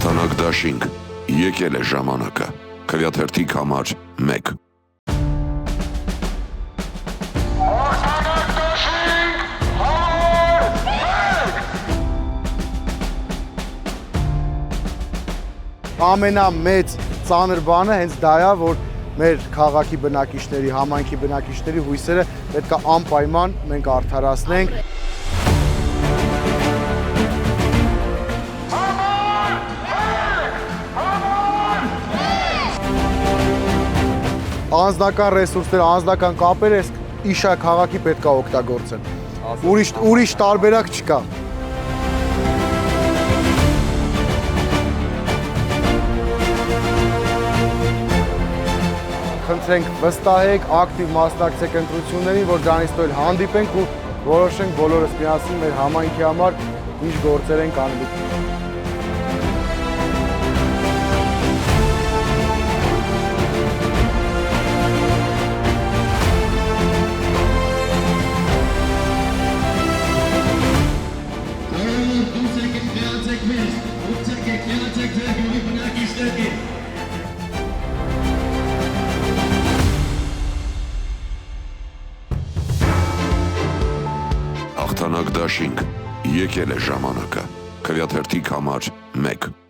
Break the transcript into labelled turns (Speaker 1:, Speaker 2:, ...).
Speaker 1: Հաղթանակ դաշինք, եկել է ժամանակը, քվեաթերթիկ համար 1
Speaker 2: Ամենամեծ ծանր բանը հենց դա է, որ մեր քաղաքի բնակիչների, համայնքի բնակիչների հույսերը պետք է անպայման մենք արդարացնենք։ Անձնական ռեսուրսները, անձնական կապերը իշա քաղաքի պետք է օգտագործեն։ Ուրիշ տարբերակ չկա։ Խնդրենք վստահեք, ակտիվ մասնակցեք ընտրություններին, որ դրանից հետո հանդիպենք ու որոշենք բոլորս միասին մեր համայնքի համար ինչ գործեր ենք անելու։
Speaker 1: Հաղթանակ դաշինք, եկել է ժամանակը, քվեաթերթիկ համար 1